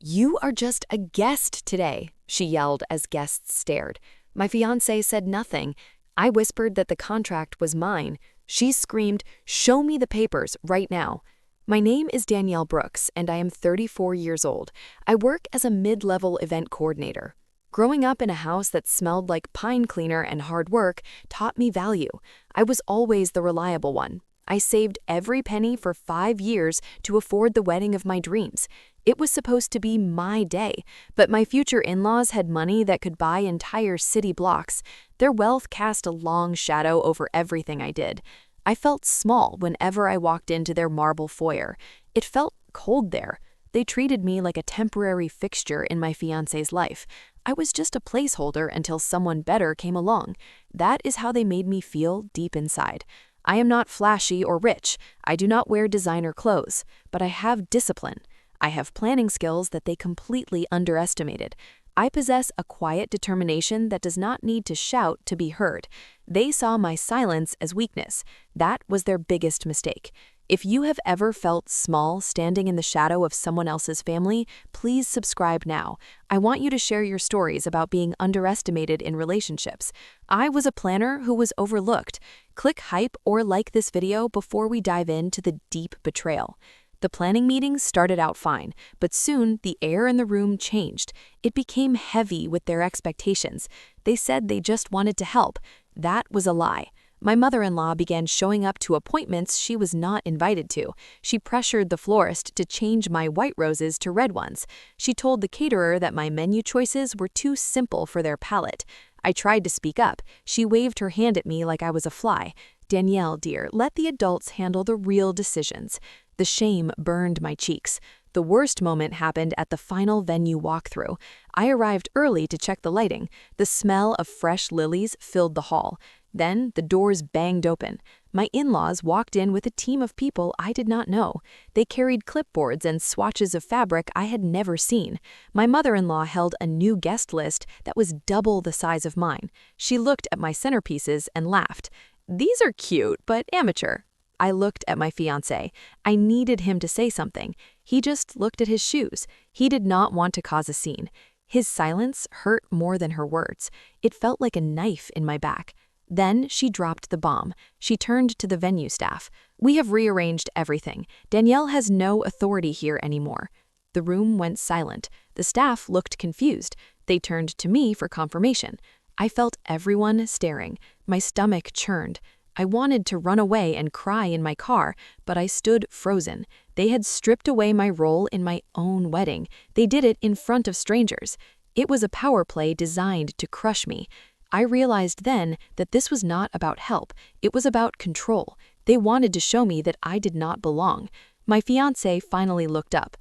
"You are just a guest today," she yelled as guests stared. My fiancé said nothing. I whispered that the contract was mine. She screamed, "Show me the papers right now." My name is Danielle Brooks, and I am 34 years old. I work as a mid-level event coordinator. Growing up in a house that smelled like pine cleaner and hard work taught me value. I was always the reliable one. I saved every penny for 5 years to afford the wedding of my dreams. It was supposed to be my day, but my future in-laws had money that could buy entire city blocks. Their wealth cast a long shadow over everything I did. I felt small whenever I walked into their marble foyer. It felt cold there. They treated me like a temporary fixture in my fiancé's life. I was just a placeholder until someone better came along. That is how they made me feel deep inside. I am not flashy or rich. I do not wear designer clothes, but I have discipline. I have planning skills that they completely underestimated. I possess a quiet determination that does not need to shout to be heard. They saw my silence as weakness. That was their biggest mistake. If you have ever felt small standing in the shadow of someone else's family, please subscribe now. I want you to share your stories about being underestimated in relationships. I was a planner who was overlooked. Click hype or like this video before we dive into the deep betrayal. The planning meetings started out fine, but soon the air in the room changed. It became heavy with their expectations. They said they just wanted to help. That was a lie. My mother-in-law began showing up to appointments she was not invited to. She pressured the florist to change my white roses to red ones. She told the caterer that my menu choices were too simple for their palate. I tried to speak up. She waved her hand at me like I was a fly. "Danielle, dear, let the adults handle the real decisions." The shame burned my cheeks. The worst moment happened at the final venue walkthrough. I arrived early to check the lighting. The smell of fresh lilies filled the hall. Then the doors banged open. My in-laws walked in with a team of people I did not know. They carried clipboards and swatches of fabric I had never seen. My mother-in-law held a new guest list that was double the size of mine. She looked at my centerpieces and laughed. "These are cute, but amateur." I looked at my fiancé. I needed him to say something. He just looked at his shoes. He did not want to cause a scene. His silence hurt more than her words. It felt like a knife in my back. Then she dropped the bomb. She turned to the venue staff. "We have rearranged everything. Danielle has no authority here anymore." The room went silent. The staff looked confused. They turned to me for confirmation. I felt everyone staring. My stomach churned. I wanted to run away and cry in my car, but I stood frozen. They had stripped away my role in my own wedding. They did it in front of strangers. It was a power play designed to crush me. I realized then that this was not about help. It was about control. They wanted to show me that I did not belong. My fiancé finally looked up.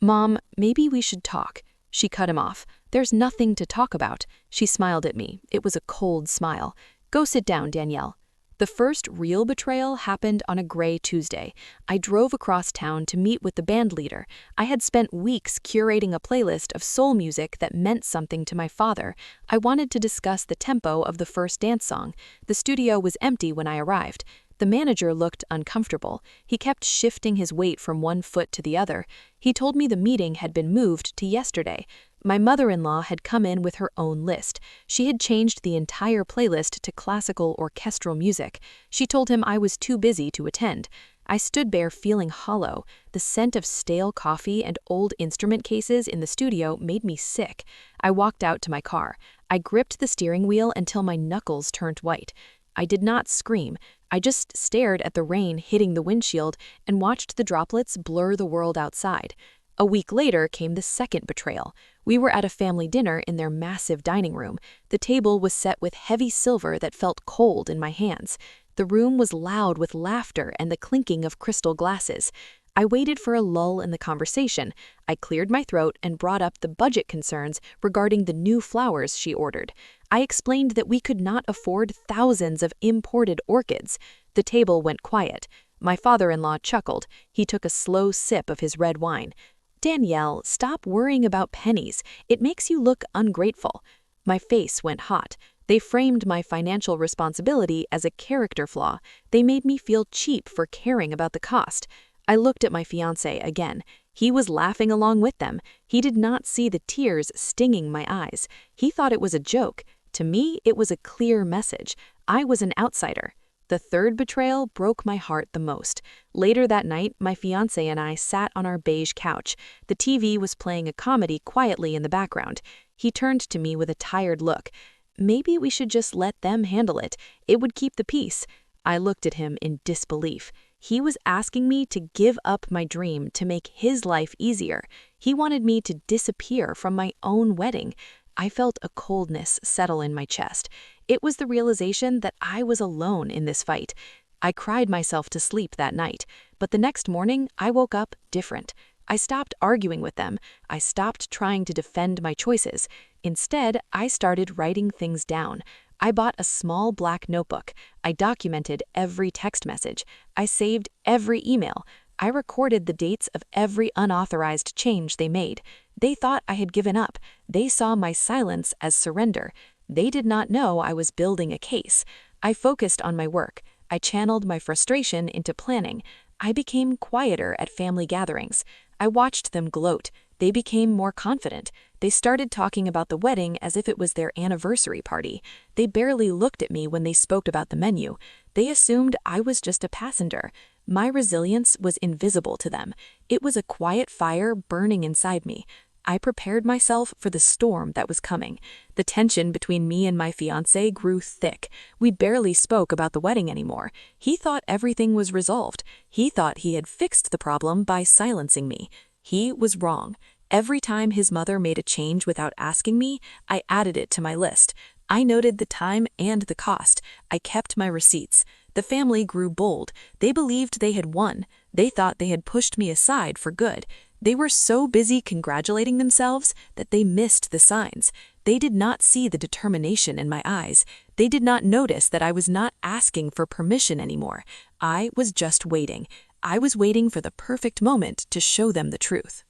"Mom, maybe we should talk." She cut him off. "There's nothing to talk about." She smiled at me. It was a cold smile. "Go sit down, Danielle." The first real betrayal happened on a gray Tuesday. I drove across town to meet with the band leader. I had spent weeks curating a playlist of soul music that meant something to my father. I wanted to discuss the tempo of the first dance song. The studio was empty when I arrived. The manager looked uncomfortable. He kept shifting his weight from one foot to the other. He told me the meeting had been moved to yesterday. My mother-in-law had come in with her own list. She had changed the entire playlist to classical orchestral music. She told him I was too busy to attend. I stood there feeling hollow. The scent of stale coffee and old instrument cases in the studio made me sick. I walked out to my car. I gripped the steering wheel until my knuckles turned white. I did not scream. I just stared at the rain hitting the windshield and watched the droplets blur the world outside. A week later came the second betrayal. We were at a family dinner in their massive dining room. The table was set with heavy silver that felt cold in my hands. The room was loud with laughter and the clinking of crystal glasses. I waited for a lull in the conversation. I cleared my throat and brought up the budget concerns regarding the new flowers she ordered. I explained that we could not afford thousands of imported orchids. The table went quiet. My father-in-law chuckled. He took a slow sip of his red wine. "Danielle, stop worrying about pennies. It makes you look ungrateful." My face went hot. They framed my financial responsibility as a character flaw. They made me feel cheap for caring about the cost. I looked at my fiancé again. He was laughing along with them. He did not see the tears stinging my eyes. He thought it was a joke. To me, it was a clear message. I was an outsider. The third betrayal broke my heart the most. Later that night, my fiancé and I sat on our beige couch. The TV was playing a comedy quietly in the background. He turned to me with a tired look. Maybe we should just let them handle it. It would keep the peace. I looked at him in disbelief. He was asking me to give up my dream to make his life easier. He wanted me to disappear from my own wedding. I felt a coldness settle in my chest. It was the realization that I was alone in this fight. I cried myself to sleep that night, but the next morning I woke up different. I stopped arguing with them. I stopped trying to defend my choices. Instead, I started writing things down. I bought a small black notebook. I documented every text message. I saved every email. I recorded the dates of every unauthorized change they made. They thought I had given up. They saw my silence as surrender. They did not know I was building a case. I focused on my work. I channeled my frustration into planning. I became quieter at family gatherings. I watched them gloat. They became more confident. They started talking about the wedding as if it was their anniversary party. They barely looked at me when they spoke about the menu. They assumed I was just a passenger. My resilience was invisible to them. It was a quiet fire burning inside me. I prepared myself for the storm that was coming. The tension between me and my fiancé grew thick. We barely spoke about the wedding anymore. He thought everything was resolved. He thought he had fixed the problem by silencing me. He was wrong. Every time his mother made a change without asking me, I added it to my list. I noted the time and the cost. I kept my receipts. The family grew bold. They believed they had won. They thought they had pushed me aside for good. They were so busy congratulating themselves that they missed the signs. They did not see the determination in my eyes. They did not notice that I was not asking for permission anymore. I was just waiting. I was waiting for the perfect moment to show them the truth.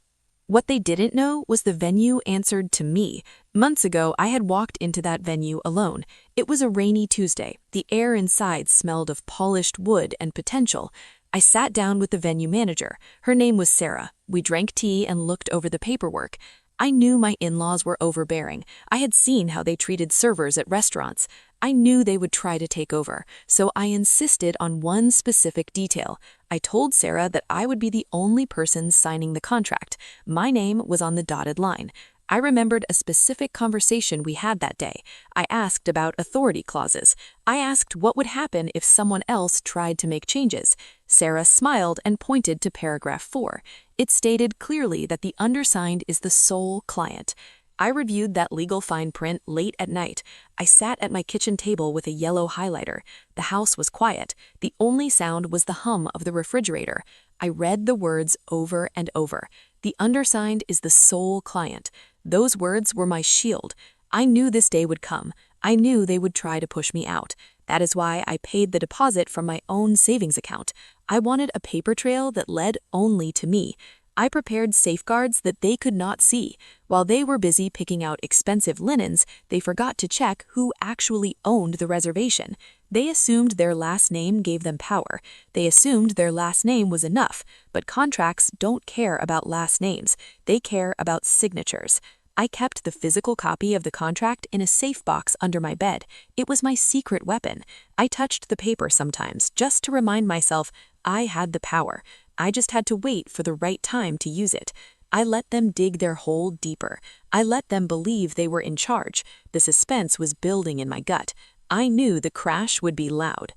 What they didn't know was the venue answered to me. Months ago, I had walked into that venue alone. It was a rainy Tuesday. The air inside smelled of polished wood and potential. I sat down with the venue manager. Her name was Sarah. We drank tea and looked over the paperwork. I knew my in-laws were overbearing. I had seen how they treated servers at restaurants. I knew they would try to take over, so I insisted on one specific detail. I told Sarah that I would be the only person signing the contract. My name was on the dotted line. I remembered a specific conversation we had that day. I asked about authority clauses. I asked what would happen if someone else tried to make changes. Sarah smiled and pointed to paragraph 4. It stated clearly that the undersigned is the sole client. I reviewed that legal fine print late at night. I sat at my kitchen table with a yellow highlighter. The house was quiet. The only sound was the hum of the refrigerator. I read the words over and over. The undersigned is the sole client. Those words were my shield. I knew this day would come. I knew they would try to push me out. That is why I paid the deposit from my own savings account. I wanted a paper trail that led only to me. I prepared safeguards that they could not see. While they were busy picking out expensive linens, they forgot to check who actually owned the reservation. They assumed their last name gave them power. They assumed their last name was enough, but contracts don't care about last names. They care about signatures. I kept the physical copy of the contract in a safe box under my bed. It was my secret weapon. I touched the paper sometimes, just to remind myself I had the power. I just had to wait for the right time to use it. I let them dig their hole deeper. I let them believe they were in charge. The suspense was building in my gut. I knew the crash would be loud.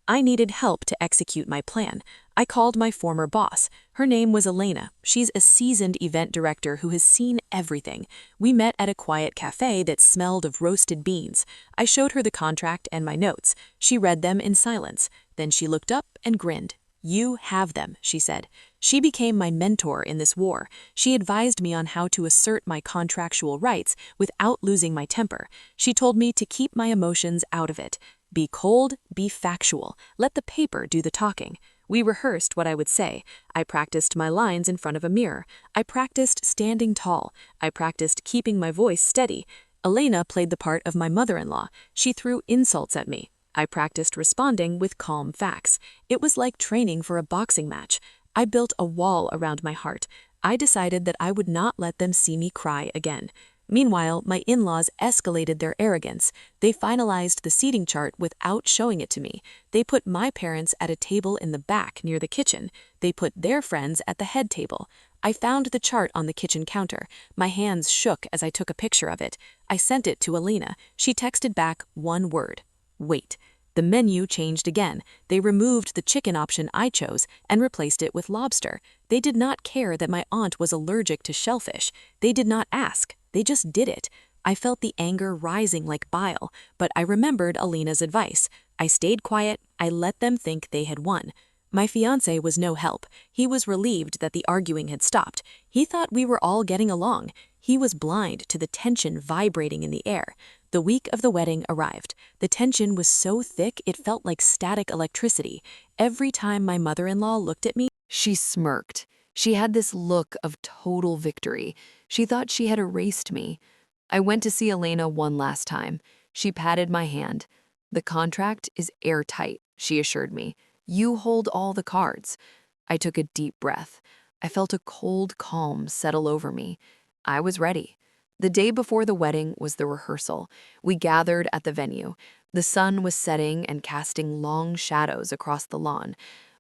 I needed help to execute my plan. I called my former boss. Her name was Elena. She's a seasoned event director who has seen everything. We met at a quiet cafe that smelled of roasted beans. I showed her the contract and my notes. She read them in silence. Then she looked up and grinned. "You have them," she said. She became my mentor in this war. She advised me on how to assert my contractual rights without losing my temper. She told me to keep my emotions out of it. Be cold, be factual. Let the paper do the talking. We rehearsed what I would say. I practiced my lines in front of a mirror. I practiced standing tall. I practiced keeping my voice steady. Elena played the part of my mother-in-law. She threw insults at me. I practiced responding with calm facts. It was like training for a boxing match. I built a wall around my heart. I decided that I would not let them see me cry again. Meanwhile, my in-laws escalated their arrogance. They finalized the seating chart without showing it to me. They put my parents at a table in the back near the kitchen. They put their friends at the head table. I found the chart on the kitchen counter. My hands shook as I took a picture of it. I sent it to Alina. She texted back one word: wait. The menu changed again. They removed the chicken option I chose and replaced it with lobster. They did not care that my aunt was allergic to shellfish. They did not ask. They just did it. I felt the anger rising like bile, but I remembered Alina's advice. I stayed quiet. I let them think they had won. My fiancé was no help. He was relieved that the arguing had stopped. He thought we were all getting along. He was blind to the tension vibrating in the air. The week of the wedding arrived. The tension was so thick it felt like static electricity. Every time my mother-in-law looked at me, She smirked. She had this look of total victory. She thought she had erased me. I went to see Elena one last time. She patted my hand. "The contract is airtight," she assured me. "You hold all the cards." I took a deep breath. I felt a cold calm settle over me. I was ready. The day before the wedding was the rehearsal. We gathered at the venue. The sun was setting and casting long shadows across the lawn.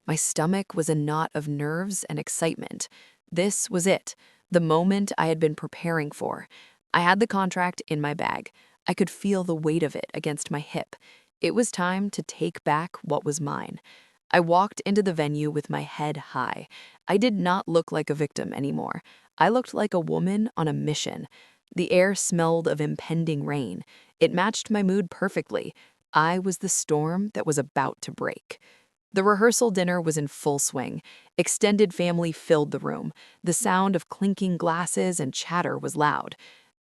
My stomach was a knot of nerves and excitement. This was it, the moment I had been preparing for. I had the contract in my bag. I could feel the weight of it against my hip. It was time to take back what was mine. I walked into the venue with my head high. I did not look like a victim anymore. I looked like a woman on a mission. The air smelled of impending rain. It matched my mood perfectly. I was the storm that was about to break. The rehearsal dinner was in full swing. Extended family filled the room. The sound of clinking glasses and chatter was loud.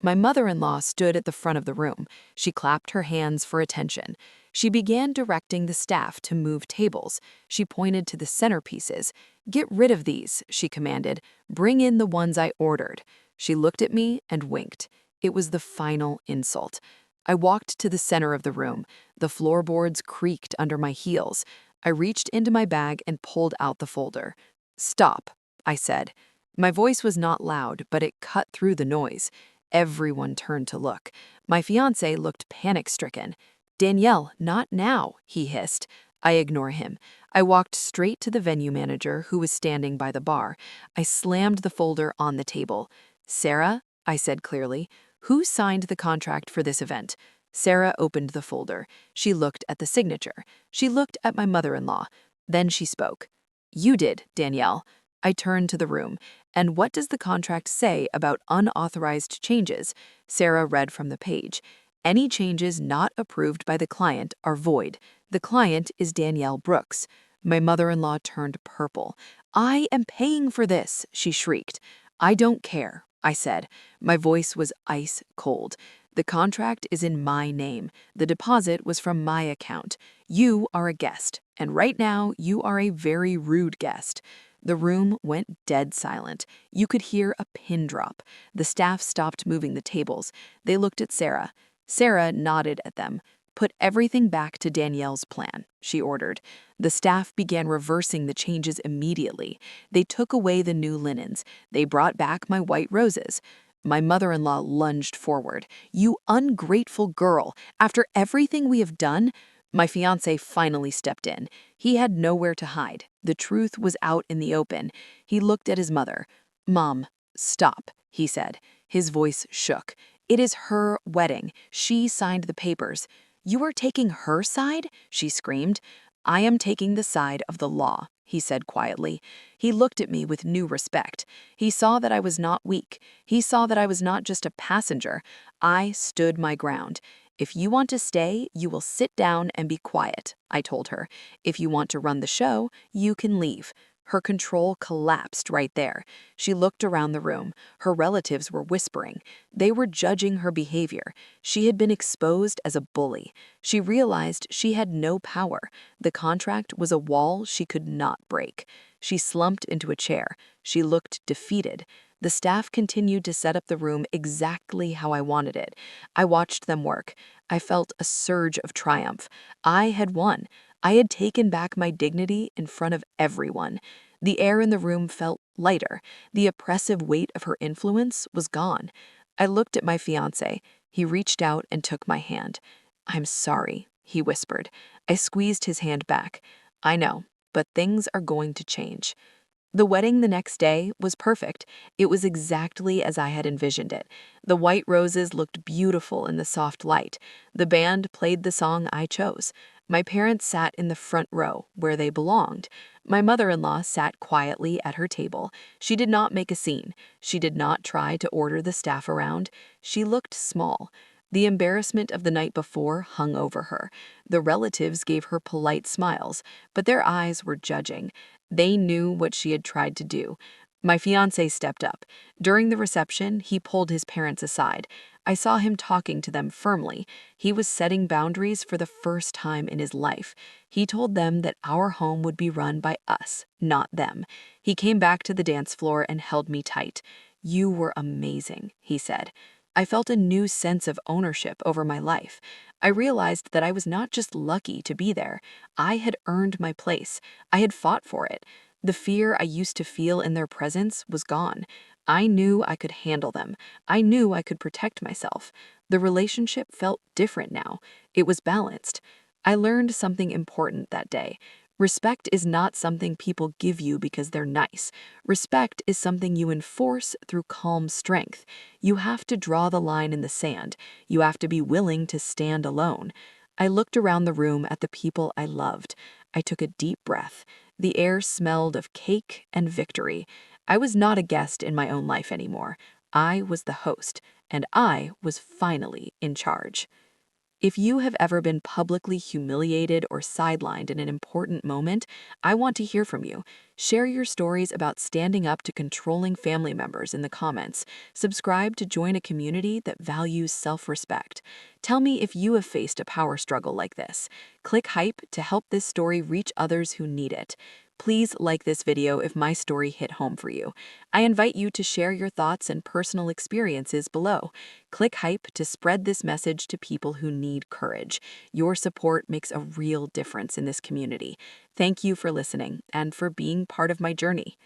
My mother-in-law stood at the front of the room. She clapped her hands for attention. She began directing the staff to move tables. She pointed to the centerpieces. "Get rid of these," she commanded. "Bring in the ones I ordered." She looked at me and winked. It was the final insult. I walked to the center of the room. The floorboards creaked under my heels. I reached into my bag and pulled out the folder. "Stop," I said. My voice was not loud, but it cut through the noise. Everyone turned to look. My fiancé looked panic-stricken. "Danielle, not now," he hissed. I ignored him. I walked straight to the venue manager, who was standing by the bar. I slammed the folder on the table. "Sarah," I said clearly, "who signed the contract for this event?" Sarah opened the folder. She looked at the signature. She looked at my mother-in-law. Then she spoke. "You did, Danielle." I turned to the room. "And what does the contract say about unauthorized changes?" Sarah read from the page. "Any changes not approved by the client are void. The client is Danielle Brooks." My mother-in-law turned purple. "I am paying for this," she shrieked. "I don't care," I said. My voice was ice cold. "The contract is in my name. The deposit was from my account. You are a guest, and right now you are a very rude guest." The room went dead silent. You could hear a pin drop. The staff stopped moving the tables. They looked at Sarah. Sarah nodded at them. "Put everything back to Danielle's plan," she ordered. The staff began reversing the changes immediately. They took away the new linens. They brought back my white roses. My mother-in-law lunged forward. "You ungrateful girl! After everything we have done?" My fiancé finally stepped in. He had nowhere to hide. The truth was out in the open. He looked at his mother. "Mom, stop," he said. His voice shook. "It is her wedding. She signed the papers." "You are taking her side?" she screamed. "I am taking the side of the law," he said quietly. He looked at me with new respect. He saw that I was not weak. He saw that I was not just a passenger. I stood my ground. "If you want to stay, you will sit down and be quiet," I told her. "If you want to run the show, you can leave." Her control collapsed right there. She looked around the room. Her relatives were whispering. They were judging her behavior. She had been exposed as a bully. She realized she had no power. The contract was a wall she could not break. She slumped into a chair. She looked defeated. The staff continued to set up the room exactly how I wanted it. I watched them work. I felt a surge of triumph. I had won. I had taken back my dignity in front of everyone. The air in the room felt lighter. The oppressive weight of her influence was gone. I looked at my fiancé. He reached out and took my hand. "I'm sorry," he whispered. I squeezed his hand back. "I know, but things are going to change." The wedding the next day was perfect. It was exactly as I had envisioned it. The white roses looked beautiful in the soft light. The band played the song I chose. My parents sat in the front row, where they belonged. My mother-in-law sat quietly at her table. She did not make a scene. She did not try to order the staff around. She looked small. The embarrassment of the night before hung over her. The relatives gave her polite smiles, but their eyes were judging. They knew what she had tried to do. My fiancé stepped up. During the reception, he pulled his parents aside. I saw him talking to them firmly. He was setting boundaries for the first time in his life. He told them that our home would be run by us, not them. He came back to the dance floor and held me tight. "You were amazing," he said. I felt a new sense of ownership over my life. I realized that I was not just lucky to be there. I had earned my place. I had fought for it. The fear I used to feel in their presence was gone. I knew I could handle them. I knew I could protect myself. The relationship felt different now. It was balanced. I learned something important that day. Respect is not something people give you because they're nice. Respect is something you enforce through calm strength. You have to draw the line in the sand. You have to be willing to stand alone. I looked around the room at the people I loved. I took a deep breath. The air smelled of cake and victory. I was not a guest in my own life anymore. I was the host, and I was finally in charge. If you have ever been publicly humiliated or sidelined in an important moment, I want to hear from you. Share your stories about standing up to controlling family members in the comments. Subscribe to join a community that values self-respect. Tell me if you have faced a power struggle like this. Click hype to help this story reach others who need it. Please like this video if my story hit home for you. I invite you to share your thoughts and personal experiences below. Click hype to spread this message to people who need courage. Your support makes a real difference in this community. Thank you for listening and for being part of my journey.